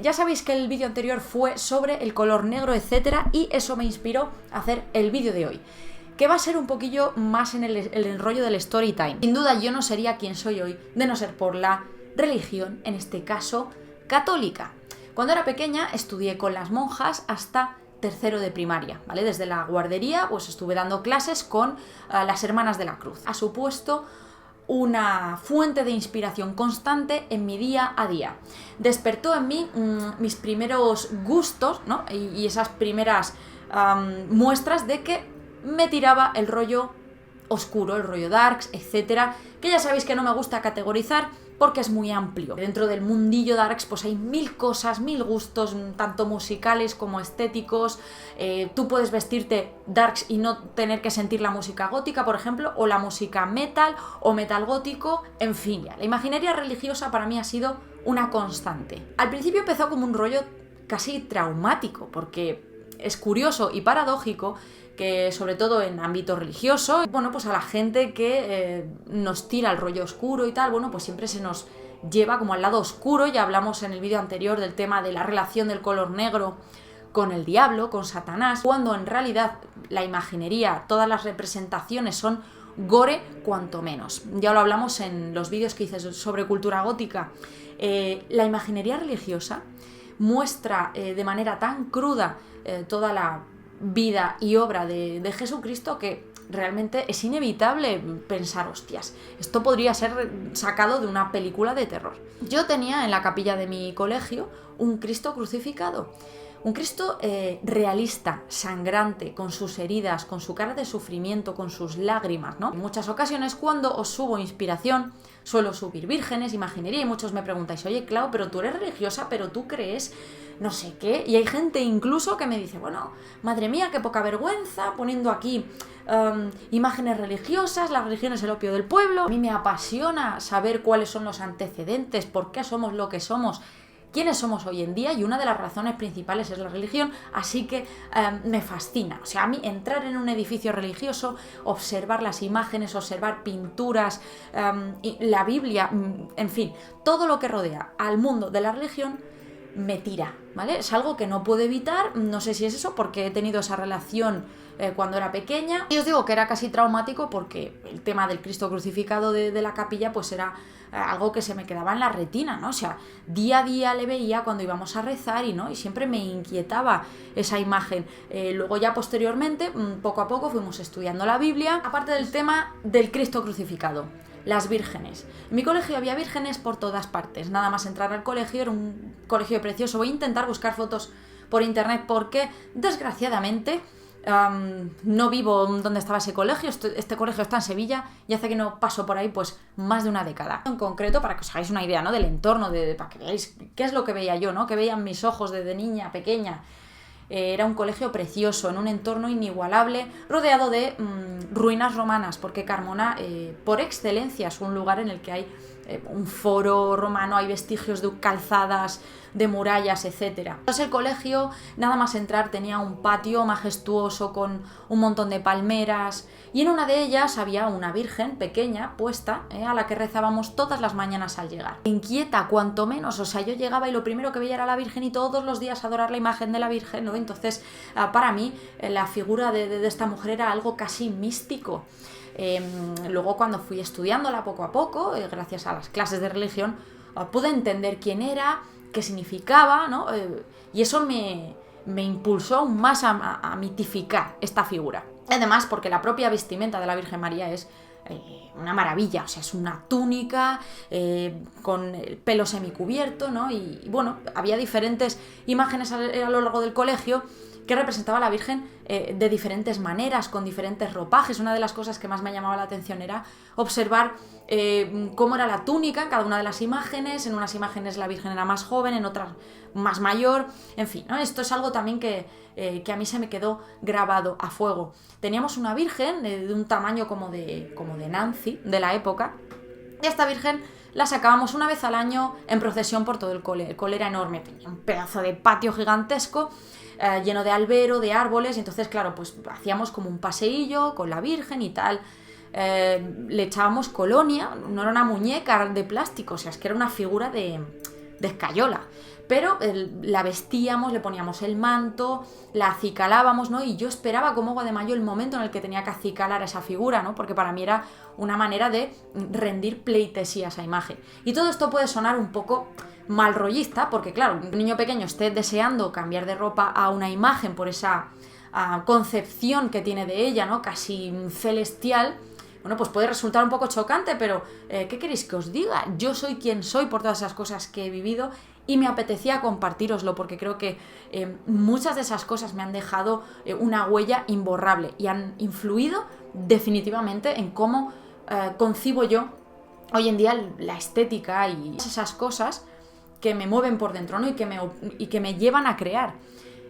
Ya sabéis que el vídeo anterior fue sobre el color negro, etcétera, y eso me inspiró a hacer el vídeo de hoy, que va a ser un poquillo más en el rollo del story time. Sin duda yo no sería quien soy hoy de no ser por la religión, en este caso católica. Cuando era pequeña estudié con las monjas hasta tercero de primaria, ¿vale? Desde la guardería pues estuve dando clases con las Hermanas de la Cruz. Ha supuesto una fuente de inspiración constante en mi día a día. Despertó en mí mis primeros gustos, ¿no? y esas primeras muestras de que me tiraba el rollo oscuro, el rollo darks, etcétera, que ya sabéis que no me gusta categorizar porque es muy amplio. Dentro del mundillo darks pues hay mil cosas, mil gustos, tanto musicales como estéticos. Tú puedes vestirte darks y no tener que sentir la música gótica, por ejemplo, o la música metal o metal gótico, en fin. La imaginería religiosa para mí ha sido una constante. Al principio empezó como un rollo casi traumático, porque es curioso y paradójico que sobre todo en ámbito religioso, bueno, pues a la gente que nos tira el rollo oscuro y tal, bueno, pues siempre se nos lleva como al lado oscuro. Ya hablamos en el vídeo anterior del tema de la relación del color negro con el diablo, con Satanás, cuando en realidad la imaginería, todas las representaciones son gore cuanto menos. Ya lo hablamos en los vídeos que hice sobre cultura gótica. La imaginería religiosa muestra de manera tan cruda toda la vida y obra de Jesucristo que realmente es inevitable pensar, hostias, esto podría ser sacado de una película de terror. Yo tenía en la capilla de mi colegio un Cristo crucificado, un Cristo realista, sangrante, con sus heridas, con su cara de sufrimiento, con sus lágrimas, ¿no? En muchas ocasiones cuando os subo inspiración suelo subir vírgenes, imaginería, y muchos me preguntáis, oye, Clau, pero tú eres religiosa, pero tú crees no sé qué, y hay gente incluso que me dice, bueno, madre mía, qué poca vergüenza, poniendo aquí imágenes religiosas, la religión es el opio del pueblo. A mí me apasiona saber cuáles son los antecedentes, por qué somos lo que somos, quiénes somos hoy en día, y una de las razones principales es la religión, así que me fascina. O sea, a mí entrar en un edificio religioso, observar las imágenes, observar pinturas, la Biblia, en fin, todo lo que rodea al mundo de la religión me tira, ¿vale? Es algo que no puedo evitar, no sé si es eso porque he tenido esa relación cuando era pequeña, y os digo que era casi traumático porque el tema del Cristo crucificado de la capilla pues era algo que se me quedaba en la retina, ¿no? O sea, día a día le veía cuando íbamos a rezar y siempre me inquietaba esa imagen. Luego ya posteriormente, poco a poco fuimos estudiando la Biblia, aparte del tema del Cristo crucificado. Las vírgenes. En mi colegio había vírgenes por todas partes. Nada más entrar al colegio, era un colegio precioso. Voy a intentar buscar fotos por internet porque, desgraciadamente, no vivo donde estaba ese colegio. Este colegio está en Sevilla y hace que no paso por ahí pues más de una década. En concreto, para que os hagáis una idea, ¿no? Del entorno, para que veáis qué es lo que veía yo, ¿no? Que veían mis ojos desde niña pequeña. Era un colegio precioso, en un entorno inigualable, rodeado de ruinas romanas, porque Carmona, por excelencia, es un lugar en el que hay un foro romano, hay vestigios de calzadas, de murallas, etc. Entonces el colegio, nada más entrar, tenía un patio majestuoso con un montón de palmeras, y en una de ellas había una virgen pequeña puesta, a la que rezábamos todas las mañanas al llegar. Inquieta, cuanto menos, o sea, yo llegaba y lo primero que veía era la virgen y todos los días adorar la imagen de la virgen, ¿no? Entonces, para mí, la figura de esta mujer era algo casi místico. Luego, cuando fui estudiándola poco a poco, gracias a las clases de religión, pude entender quién era, qué significaba, ¿no? Y eso me impulsó aún más a mitificar esta figura. Además, porque la propia vestimenta de la Virgen María es una maravilla, o sea, es una túnica con el pelo semicubierto, ¿no? Y bueno, había diferentes imágenes a lo largo del colegio que representaba a la Virgen de diferentes maneras, con diferentes ropajes. Una de las cosas que más me llamaba la atención era observar cómo era la túnica en cada una de las imágenes. En unas imágenes la Virgen era más joven, en otras más mayor, en fin, ¿no? Esto es algo también que a mí se me quedó grabado a fuego. Teníamos una Virgen de un tamaño como de Nancy, de la época, y esta Virgen la sacábamos una vez al año en procesión por todo el cole. El cole era enorme, tenía un pedazo de patio gigantesco, lleno de albero, de árboles, y entonces, claro, pues hacíamos como un paseillo con la Virgen y tal. Le echábamos colonia, no era una muñeca de plástico, o sea, es que era una figura de escayola. pero la vestíamos, le poníamos el manto, la acicalábamos, ¿no? Y yo esperaba como agua de mayo el momento en el que tenía que acicalar a esa figura, ¿no? Porque para mí era una manera de rendir pleitesía a esa imagen. Y todo esto puede sonar un poco mal rollista, porque claro, un niño pequeño esté deseando cambiar de ropa a una imagen por esa concepción que tiene de ella, ¿no? Casi celestial. Bueno, pues puede resultar un poco chocante, pero ¿qué queréis que os diga? Yo soy quien soy por todas esas cosas que he vivido y me apetecía compartíroslo porque creo que muchas de esas cosas me han dejado una huella imborrable y han influido definitivamente en cómo concibo yo hoy en día la estética y esas cosas que me mueven por dentro, ¿no? y que me llevan a crear.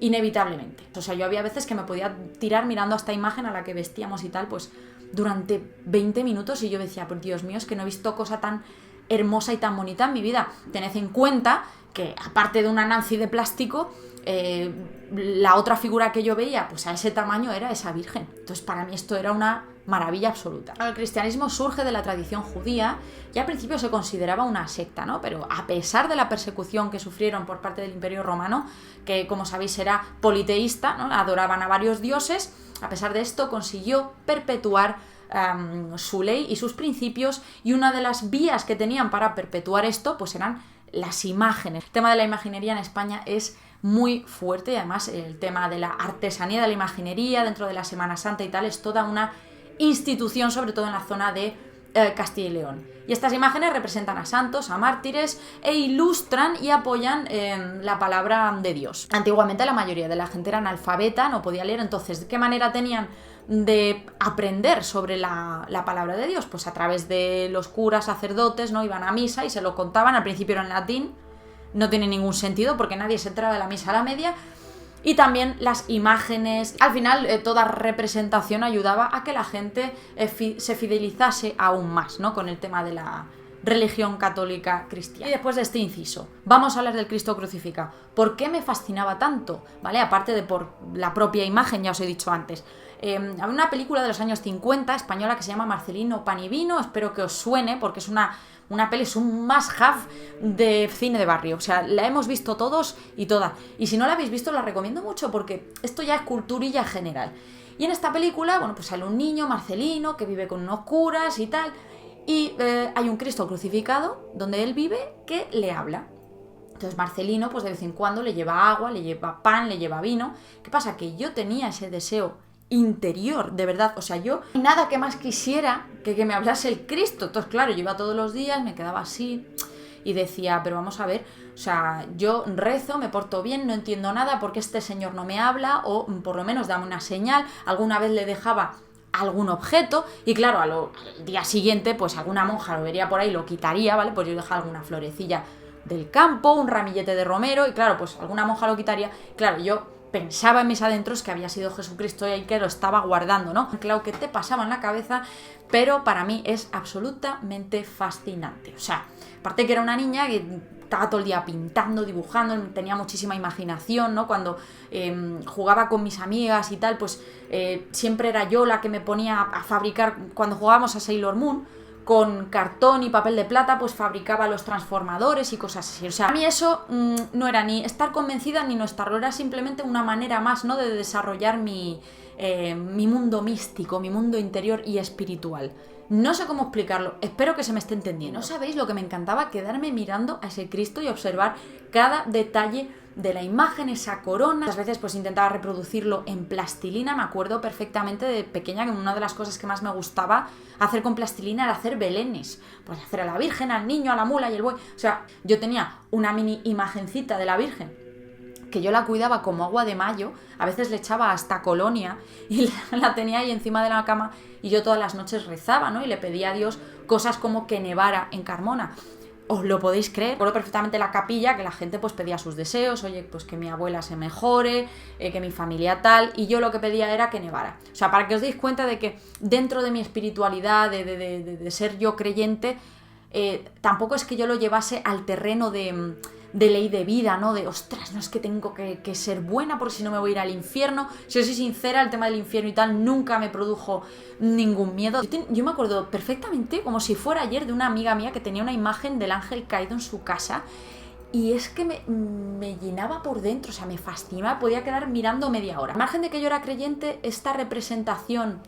Inevitablemente. O sea, yo había veces que me podía tirar mirando a esta imagen a la que vestíamos y tal, pues durante 20 minutos y yo decía, pues Dios mío, es que no he visto cosa tan hermosa y tan bonita en mi vida. Tened en cuenta que aparte de una Nancy de plástico, la otra figura que yo veía, pues a ese tamaño era esa virgen. Entonces para mí esto era una maravilla absoluta. El cristianismo surge de la tradición judía y al principio se consideraba una secta, ¿no? Pero a pesar de la persecución que sufrieron por parte del Imperio Romano, que como sabéis era politeísta, ¿no? Adoraban a varios dioses, a pesar de esto consiguió perpetuar su ley y sus principios, y una de las vías que tenían para perpetuar esto pues eran las imágenes. El tema de la imaginería en España es muy fuerte y además el tema de la artesanía de la imaginería dentro de la Semana Santa y tal es toda una institución, sobre todo en la zona de Castilla y León. Y estas imágenes representan a santos, a mártires e ilustran y apoyan la palabra de Dios. Antiguamente la mayoría de la gente era analfabeta, no podía leer, entonces ¿de qué manera tenían de aprender sobre la palabra de Dios? Pues a través de los curas, sacerdotes, ¿no? Iban a misa y se lo contaban, al principio era en latín, no tiene ningún sentido porque nadie se enteraba de la misa a la media. Y también las imágenes, al final toda representación ayudaba a que la gente se fidelizase aún más, ¿no? Con el tema de la religión católica cristiana. Y después de este inciso, vamos a hablar del Cristo crucificado. ¿Por qué me fascinaba tanto? ¿Vale? Aparte de por la propia imagen, ya os he dicho antes. Había una película de los años 50 española que se llama Marcelino Pan y Vino, espero que os suene porque es una peli, es un must-have de cine de barrio, o sea, la hemos visto todos y todas, y si no la habéis visto la recomiendo mucho porque esto ya es culturilla general. Y en esta película, bueno, pues sale un niño, Marcelino, que vive con unos curas y tal, y hay un Cristo crucificado donde él vive que le habla. Entonces Marcelino, pues de vez en cuando le lleva agua, le lleva pan, le lleva vino. ¿Qué pasa? Que yo tenía ese deseo interior, de verdad, o sea, yo nada que más quisiera que me hablase el Cristo. Entonces, claro, yo iba todos los días, me quedaba así y decía, pero vamos a ver, o sea, yo rezo, me porto bien, no entiendo nada, porque este señor no me habla, o por lo menos dame una señal. Alguna vez le dejaba algún objeto y claro, al día siguiente pues alguna monja lo vería por ahí, lo quitaría, ¿vale? Pues yo dejaba alguna florecilla del campo, un ramillete de romero y claro, pues alguna monja lo quitaría. Claro, yo pensaba en mis adentros que había sido Jesucristo y que lo estaba guardando, ¿no? Claro que te pasaba en la cabeza, pero para mí es absolutamente fascinante. O sea, aparte que era una niña que estaba todo el día pintando, dibujando, tenía muchísima imaginación, ¿no? Cuando jugaba con mis amigas y tal, pues siempre era yo la que me ponía a fabricar, cuando jugábamos a Sailor Moon, con cartón y papel de plata, pues fabricaba los transformadores y cosas así. O sea, a mí eso no era ni estar convencida ni no estarlo, era simplemente una manera más, ¿no?, de desarrollar mi mundo místico, mi mundo interior y espiritual. No sé cómo explicarlo, espero que se me esté entendiendo. ¿No sabéis lo que me encantaba? Quedarme mirando a ese Cristo y observar cada detalle de la imagen, esa corona. Muchas veces pues intentaba reproducirlo en plastilina. Me acuerdo perfectamente de pequeña que una de las cosas que más me gustaba hacer con plastilina era hacer belenes. Pues hacer a la Virgen, al niño, a la mula y el buey. O sea, yo tenía una mini imagencita de la Virgen que yo la cuidaba como agua de mayo, a veces le echaba hasta colonia y la tenía ahí encima de la cama y yo todas las noches rezaba, ¿no? Y le pedía a Dios cosas como que nevara en Carmona. ¿Os lo podéis creer? Recuerdo perfectamente la capilla, que la gente pues pedía sus deseos, oye, pues que mi abuela se mejore, que mi familia tal, y yo lo que pedía era que nevara. O sea, para que os deis cuenta de que dentro de mi espiritualidad, de ser yo creyente, tampoco es que yo lo llevase al terreno de ley de vida, ¿no? De, ostras, no es que tengo que ser buena porque si no me voy a ir al infierno. Si os soy sincera, el tema del infierno y tal nunca me produjo ningún miedo. Yo me acuerdo perfectamente, como si fuera ayer, de una amiga mía que tenía una imagen del ángel caído en su casa y es que me llenaba por dentro, o sea, me fascinaba, podía quedar mirando media hora. Al margen de que yo era creyente, esta representación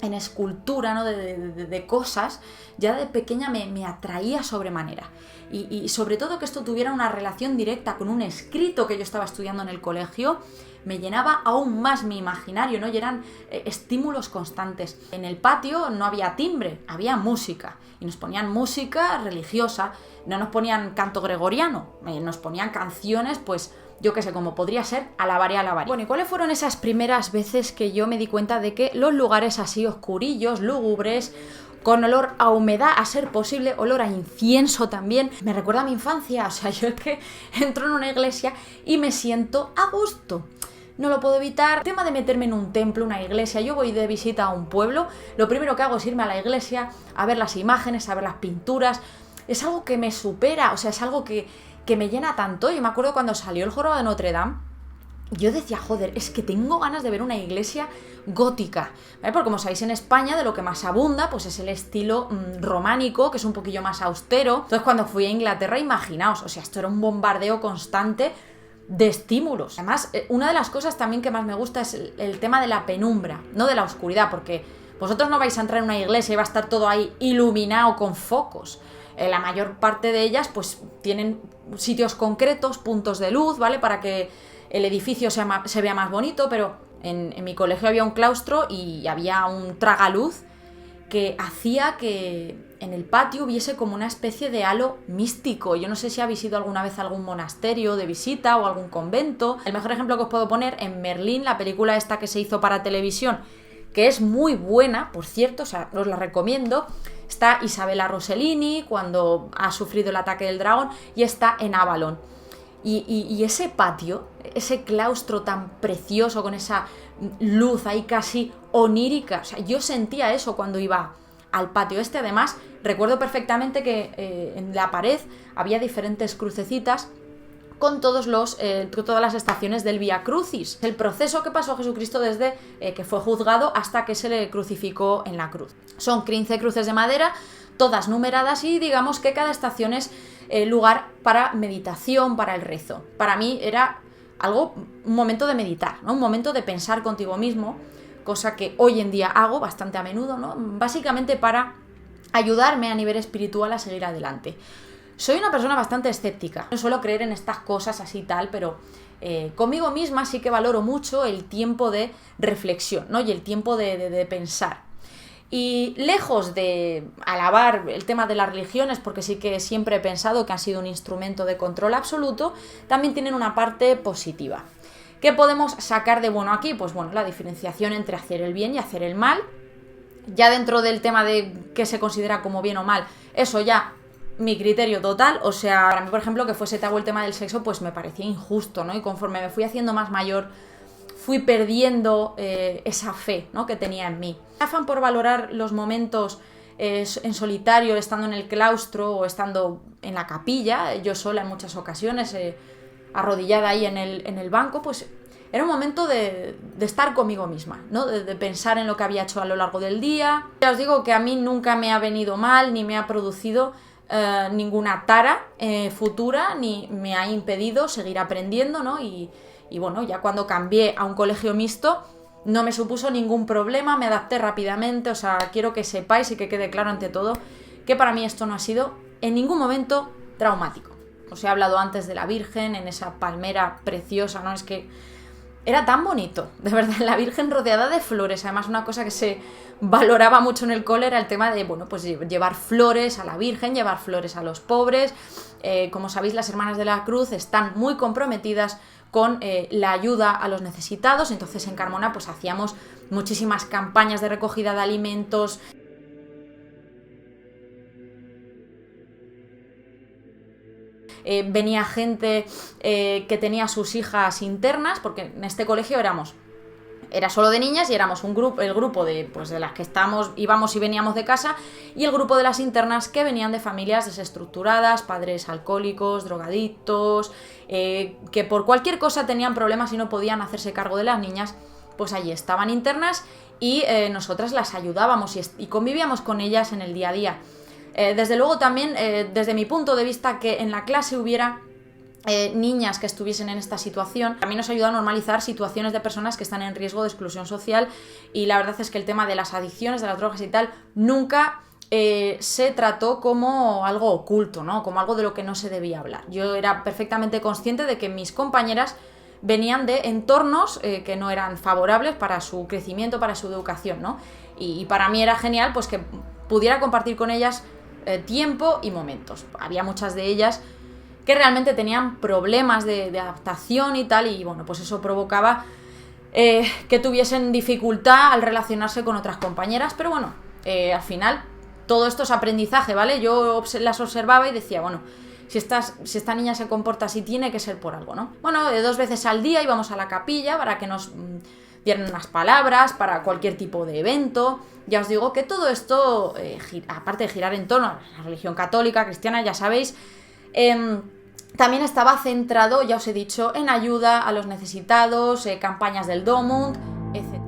en escultura, ¿no? de cosas, ya de pequeña me atraía sobremanera. Y sobre todo que esto tuviera una relación directa con un escrito que yo estaba estudiando en el colegio, me llenaba aún más mi imaginario, ¿no? Y eran estímulos constantes. En el patio no había timbre, había música. Y nos ponían música religiosa, no nos ponían canto gregoriano, nos ponían canciones, pues, yo qué sé, como podría ser Alabaré, Alabaré. Bueno, ¿y cuáles fueron esas primeras veces que yo me di cuenta de que los lugares así oscurillos, lúgubres, con olor a humedad, a ser posible, olor a incienso también, me recuerda a mi infancia? O sea, yo es que entro en una iglesia y me siento a gusto. No lo puedo evitar. El tema de meterme en un templo, una iglesia, yo voy de visita a un pueblo, lo primero que hago es irme a la iglesia, a ver las imágenes, a ver las pinturas. Es algo que me supera, o sea, es algo que me llena tanto. Yo me acuerdo cuando salió el Jorobado de Notre Dame, yo decía, joder, es que tengo ganas de ver una iglesia gótica, ¿vale? Porque como sabéis, en España de lo que más abunda pues es el estilo románico, que es un poquillo más austero. Entonces cuando fui a Inglaterra, imaginaos, o sea, esto era un bombardeo constante de estímulos. Además, una de las cosas también que más me gusta es el tema de la penumbra, no de la oscuridad, porque vosotros no vais a entrar en una iglesia y va a estar todo ahí iluminado con focos. La mayor parte de ellas pues tienen sitios concretos, puntos de luz, ¿vale? Para que el edificio se vea más bonito, pero en mi colegio había un claustro y había un tragaluz que hacía que en el patio hubiese como una especie de halo místico. Yo no sé si habéis ido alguna vez a algún monasterio de visita o algún convento. El mejor ejemplo que os puedo poner, en Merlín, la película esta que se hizo para televisión, que es muy buena, por cierto, o sea, os la recomiendo. Está Isabella Rossellini cuando ha sufrido el ataque del dragón y está en Avalon. Y ese patio, ese claustro tan precioso con esa luz ahí casi onírica, o sea, yo sentía eso cuando iba al patio este. Además, recuerdo perfectamente que en la pared había diferentes crucecitas con todas las estaciones del Vía Crucis, el proceso que pasó Jesucristo desde que fue juzgado hasta que se le crucificó en la cruz. Son 15 cruces de madera, todas numeradas, y digamos que cada estación es lugar para meditación, para el rezo. Para mí era un momento de meditar, ¿no? Un momento de pensar contigo mismo, cosa que hoy en día hago bastante a menudo, ¿no? Básicamente para ayudarme a nivel espiritual a seguir adelante. Soy una persona bastante escéptica, no suelo creer en estas cosas así tal, pero conmigo misma sí que valoro mucho el tiempo de reflexión, ¿no? Y el tiempo de pensar. Y lejos de alabar el tema de las religiones, porque sí que siempre he pensado que han sido un instrumento de control absoluto, también tienen una parte positiva. ¿Qué podemos sacar de bueno aquí? Pues bueno, la diferenciación entre hacer el bien y hacer el mal. Ya dentro del tema de qué se considera como bien o mal, eso ya mi criterio total. O sea, para mí, por ejemplo, que fuese tabú el tema del sexo, pues me parecía injusto, ¿no? Y conforme me fui haciendo más mayor, fui perdiendo esa fe, ¿no? Que tenía en mí. Afán por valorar los momentos en solitario, estando en el claustro o estando en la capilla, yo sola en muchas ocasiones, arrodillada ahí en el banco, pues era un momento de estar conmigo misma, ¿no? De pensar en lo que había hecho a lo largo del día. Ya os digo que a mí nunca me ha venido mal, ni me ha producido ninguna tara futura, ni me ha impedido seguir aprendiendo, ¿no? Y bueno, ya cuando cambié a un colegio mixto no me supuso ningún problema, me adapté rápidamente. O sea, quiero que sepáis y que quede claro ante todo que para mí esto no ha sido en ningún momento traumático. Os he hablado antes de la Virgen en esa palmera preciosa, ¿no? Es que era tan bonito, de verdad, la Virgen rodeada de flores. Además, una cosa que se valoraba mucho en el cole era el tema de, bueno, pues llevar flores a la Virgen, llevar flores a los pobres. Como sabéis, las Hermanas de la Cruz están muy comprometidas con la ayuda a los necesitados. Entonces en Carmona pues hacíamos muchísimas campañas de recogida de alimentos. Venía gente que tenía sus hijas internas, porque en este colegio era solo de niñas y éramos el grupo de las que íbamos y veníamos de casa, y el grupo de las internas que venían de familias desestructuradas, padres alcohólicos, drogadictos, que por cualquier cosa tenían problemas y no podían hacerse cargo de las niñas. Pues allí estaban internas y nosotras las ayudábamos y convivíamos con ellas en el día a día. Desde luego también, desde mi punto de vista, que en la clase hubiera niñas que estuviesen en esta situación. También nos ayuda a normalizar situaciones de personas que están en riesgo de exclusión social, y la verdad es que el tema de las adicciones, de las drogas y tal, nunca se trató como algo oculto, ¿no? Como algo de lo que no se debía hablar. Yo era perfectamente consciente de que mis compañeras venían de entornos que no eran favorables para su crecimiento, para su educación, ¿no? Y para mí era genial pues que pudiera compartir con ellas tiempo y momentos. Había muchas de ellas que realmente tenían problemas de adaptación y tal, y bueno, pues eso provocaba que tuviesen dificultad al relacionarse con otras compañeras, pero bueno, al final todo esto es aprendizaje, ¿vale? Yo las observaba y decía, bueno, si esta niña se comporta así, tiene que ser por algo, ¿no? Bueno, 2 veces al día íbamos a la capilla para que nos dieran unas palabras, para cualquier tipo de evento. Ya os digo que todo esto, aparte de girar en torno a la religión católica, cristiana, ya sabéis, también estaba centrado, ya os he dicho, en ayuda a los necesitados, campañas del Domund, etc.